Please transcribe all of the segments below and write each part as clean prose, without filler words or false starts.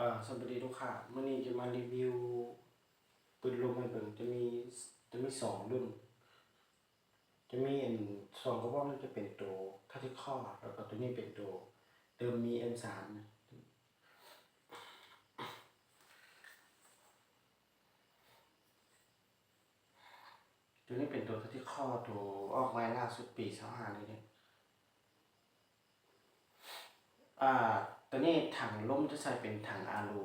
สวัสดีลูกค้าวันนี้จะมารีวิวปืนลมให้เบิ่งจะมีสองรุ่นจะมีสองกระบอกนั่นจะเป็นตัวคาทิคอแล้วก็ตัวนี้เป็นตัวเดิมมี M3 นะตัวนี้เป็นตัวคาทิคอตัวออกมาล่าสุดปี25เลยเนี่ยตัวนี้ถังลมจะใส่เป็นถังอาลู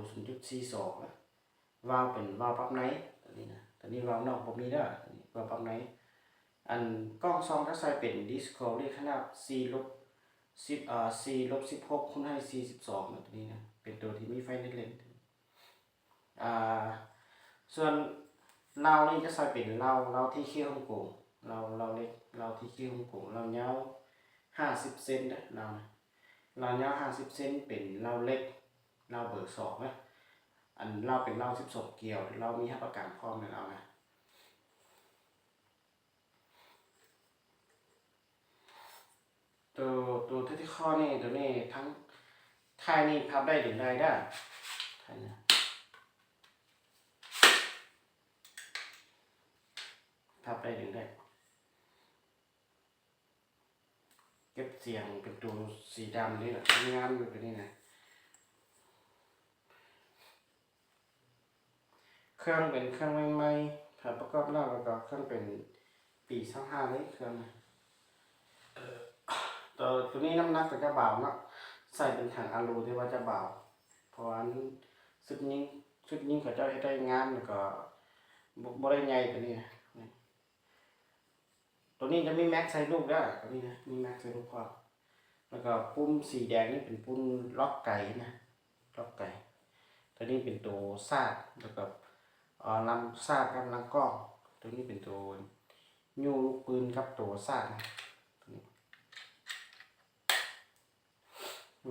0.42นะวาล์วเป็นวาล์วปั๊บไนท์ตัวนี้นะตัวนี้วาล์วนอกผมมีเด้อตัวนี้วาล์วปั๊บไนท์กล้องซองถ้าใส่เป็นดิสโคเรียกขนาด4-16คูณให้42นะตัวนี้นะเป็นตัวที่มีไฟเล็กๆส่วนเรานี่จะใส่เป็นเราที่เขี้ยวฮ่องกงเราเล็กเราที่เขี้ยวฮ่องกงเราเงา50 เซนนะเราเงา50 เซนเป็นเราเล็กเราเบอร์2นะเราเป็นเรา12 เกี่ยวเรามีให้ประกันพร้อมในเรานะตัวที่ข้อนี่ตัวนี้ทั้งท้ายนี่พับได้ถึงได้ท้ายนะพับได้ถึงได้เก็บเสียงเป็นตัวสีดำนี่แหละงามอยู่ตัวนี้นะเครื่องเป็นเครื่องใหม่ๆถ้าประกอบแล้วก็เครื่องเป็นปี25เลยเครื่องตัวนี้น้ำหนักก็จะเบาเนาะใส่เป็นถังอะลูที่ว่าจะเบาเพราะว่าชุดนี้เขาจะได้งานแล้วก็บ่ได้ใหญ่ตัวนี้ตัวนี้จะมีแม็กใส่ลูกได้ตัวนี้นะมีแม็กใส่ลูกพอแล้วก็ปุ่มสีแดงนี่เป็นปุ่มล็อกไก่นะล็อกไก่ตัวนี้เป็นตัวซาดแล้วก็ลำซาดกับลำกล้องตัวนี้เป็นตัวยูลูกปืนกับตัวซาดนะ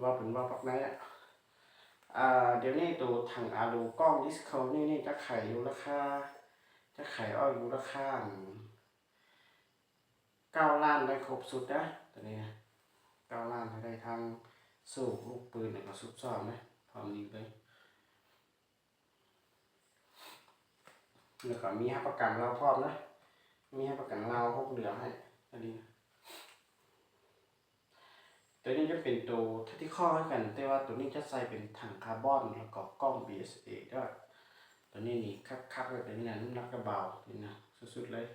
ว่าเป็นว่าปักไหนเดี๋ยวนี้ตัวถังอาลูกล้องดิสโคนี่จะขายอยู่ราคาอยู่ราคา9 ล้านได้ครบสุดนะตัวนี้นะ9 ล้านได้ทางสูบลูกปืนแล้วก็ซุบซ้อมนะพร้อมนี้เลยแล้วก็มีให้ประกันเราพร้อมนะมีให้ประกันเรา6 เดือนให้ตัวนี้จะเป็นตัวที่ข้อให้กันแต่ว่าตัวนี้จะใส่เป็นถังคาร์บอนแล้วก็กล้อง BSA ด้วยตัวนี้นี่คักเลยตัวนี้นะน้ำหนักกระเบานี่นะสุดๆเลย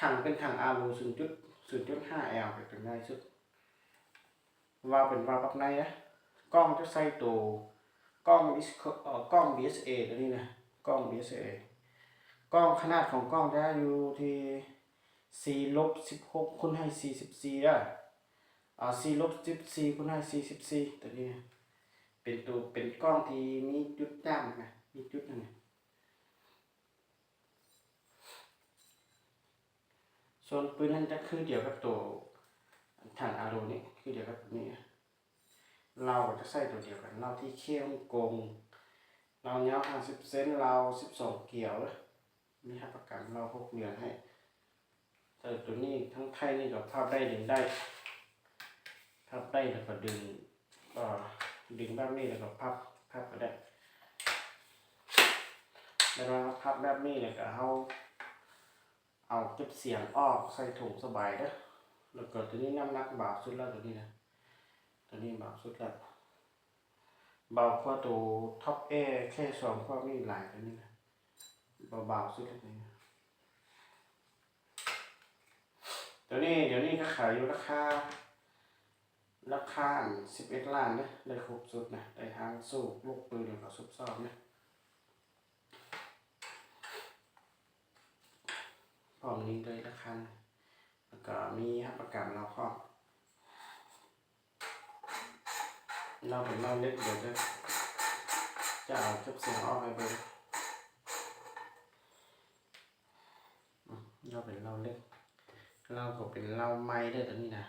ถังเป็นถังอาลู0.5L เป็นง่ายสุดว่าเป็นว่าปักในนะกล้องจะใส่ตัวกล้องBSA ตัวนี้นะกล้อง BSA กล้องขนาดของกล้องจะอยู่ที่4-16คูณให้44ได้4-14คูณให้44ตัวนี้เป็นกล้องที่มีจุดด้านนะมีจุดนึงส่วนปืนนั้นจะคือเดียวกับตัวถังอารูนี่คือเดียวกับนี้เราจะใส่ตัวเดียวกันเราที่เขี้ยวกงเราเงา50 เซนเรา12 เกี่ยวมีให้ประกันเรา6 เดือนให้แต่ตัวนี้ทั้งไทยนี่ก็พับได้ดึงได้แล้วก็ดึงแบบนี้แล้วก็พับก็ได้แล้วเราพับแบบนี้แล้วก็เอาเก็บเสียงออกใส่ถุงสบายเด้อแล้วก็ตัวนี้น้ำหนักเบาสุดแล้วตัวนี้นะตัวนี้เบาสุดแล้วเบากว่าตัวท็อปแค่2 ข้อมีหลายตัวนี้นะเบาสุดแล้วตัวนี้เดี๋ยวนี้ก็ขายอยู่ราคา11 ล้านนะได้ครบสุดนะได้ทางสู้ลูกปืนแล้วก็ซุบซ้อมนะพร้อมนี้เลยราคาแล้วก็มีประกันเราพร้อมเราเป็นเราเล็กเดี๋ยวจะเอาเก็บเสียงออกไปเบอร์เราเป็นเราเล็กเราก็เป็นเราไม้ได้ตัวนี้นะ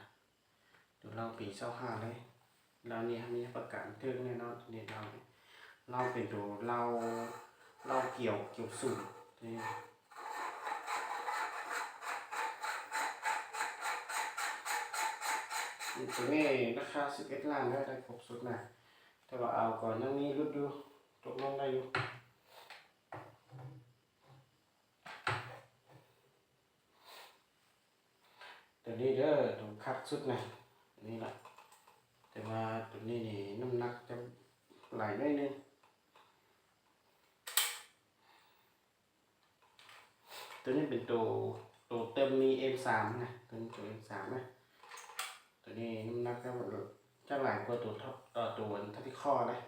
ตัวเราปี25เลยเรานี่มีประกันเท่าแน่นอนนี่เราเป็นตัวเราเกี่ยวสูงนี่ ตัวนี้ราคา11 ล้านได้ครบสุดนะแต่ว่าเอาก่อนยังมีรุดอยู่ตกลงได้อยู่ตัวนี้เด้อตัวคักสุดนะนี่แหละแต่ว่าตัวนี้นี่น้ำหนักจะไหลได้นึงตัวนี้เป็นตัวเต็มมี M3 นะตัวนี้ตัว M3 นะตัวนี้น้ำหนักจะหลายกว่าตัวทับที่ข้อเลย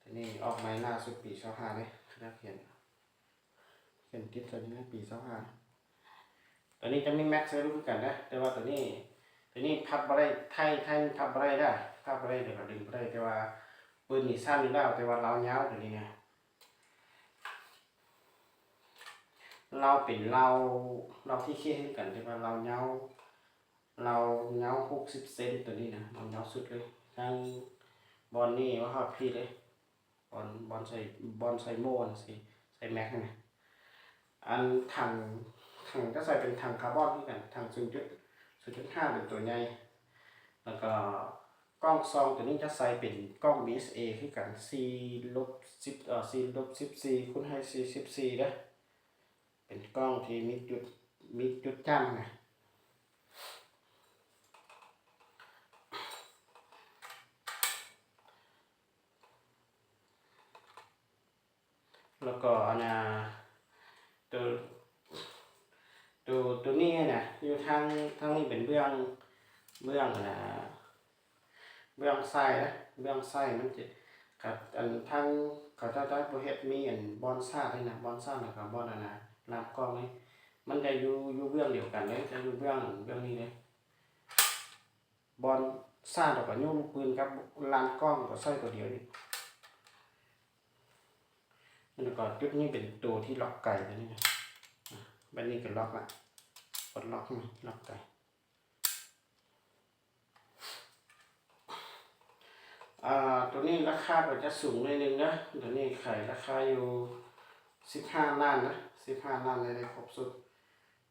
ตัวนี้ออกไม้ล่าสุดปี25เลยน่าเขียนติดตัวนี้ปี25ตัวนี้จะมีแม็กซ์ใช้รูปกันนะแต่ว่าตัวนี้พับอะไรไทยพับอะไรได้พับอะไรเดี๋ยวเราดึงได้แต่ว่าปืนนี่สั้นอยู่แล้วแต่ว่าเราเงาตัวนี้ไงเราเป็นเราที่เคี่ยกันแต่ว่าเราเงา60 เซนตัวนี้นะเราเงาสุดเลยทั้งบอลนี่ว่าเขาพี่เลยบอลใส่โม่ใส่แม็กนะอันถังก็ใส่เป็นถังคาร์บอนที่กันถัง0.5เป็นตัวใหญ่แล้วก็กล้องซองตัวนี้จะใส่เป็นกล้อง BSA คือกัน4-14 คูณให้414นะเป็นกล้องที่มีจุดจ้ำนะแล้วก็ตัวนี้นะอยู่ทางนี้เป็นเบื้องไส้นะเบื้องไส้มันจะกับทางเขาจะโปรเฮ็ดมีบอนซ่าด้วยนะบอนซ่าแล้วก็บอนลามกล้องนี่มันจะอยู่เบื้องเดียวกันเลยจะอยู่เบื้องนี้เลยบอนซ่าแล้วก็โยนปืนกับลามกล้องก็ใส่ตัวเดียวนี่แล้วก็จุดนี้เป็นตัวที่ล็อกไก่ตัวนี้นะแบบนี้ก็ล็อกละกดล็อกนี่ล็อกไก่ตัวนี้ราคาก็จะสูงนิดนึงนะตัวนี้ขายราคาอยู่15 ล้านนะ15 ล้านได้ครบสุด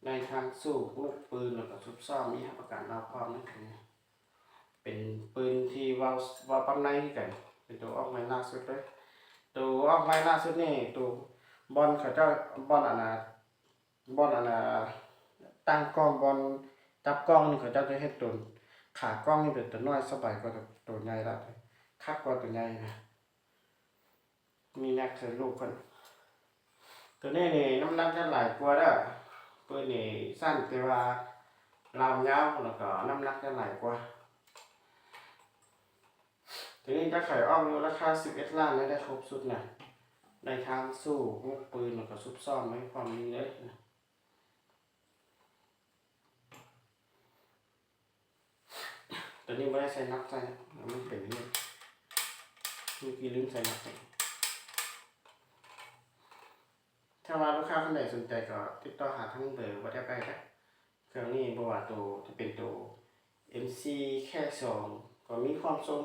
ในทางสู้ลูกปืนแล้วก็ซุบซ่อมมีประกันเราพร้อมนะเป็นปืนที่วาวปั๊มในกันเป็นตัวออกไม้ล่าสุดเลยตัวออกไม้ล่าสุดนี่ตัวบอลเขาจะบอลตั้งกล้องบอลจับกล้องนี่เขาจะให้ตัวขากล้องนี่เป็นตัวน้อยสบายกว่าตัวใหญ่ละคักกว่าตัวใหญ่นะมีนักใส่ลูกคนตัวนี้นี่น้ำหนักจะหลายกว่าเด้อปืนนี่สั้นแต่ว่าเรายาวแล้วก็น้ำหนักจะหลายกว่าตัวนี้จะขายออกอยู่ราคา11 ล้านได้ครบสุดนะในทางสู้ลูกปืนแล้วก็ซุบซ่อมไว้ความนี้เลยนะตัวนี้ไม่ได้ใส่นักใส่มันเป็นนี่ลืมใส่นักใส่ถ้าว่าลูกค้าคนไหนสนใจก็ติดต่อหาทั้งเบอร์วัดได้ไปนะเครื่องนี้บวาตัวจะเป็นตัว MC แค่2ก็มีความทรง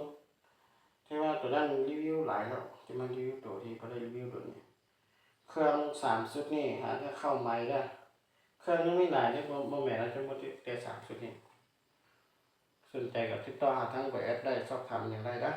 ที่ว่าตัวนั้นรีวิวหลายแล้วจะมารีวิวตัวที่เขาได้รีวิวตัวนี้เครื่อง3 ชุดนี่หาจะเข้าไม้ได้เครื่องนี้ไม่หลายที่โมแม่เราจะมาแต่3 ชุดนี่สนใจกับติดต่อหาทั้งเบอร์แอดได้สอบถามอย่างไรนะ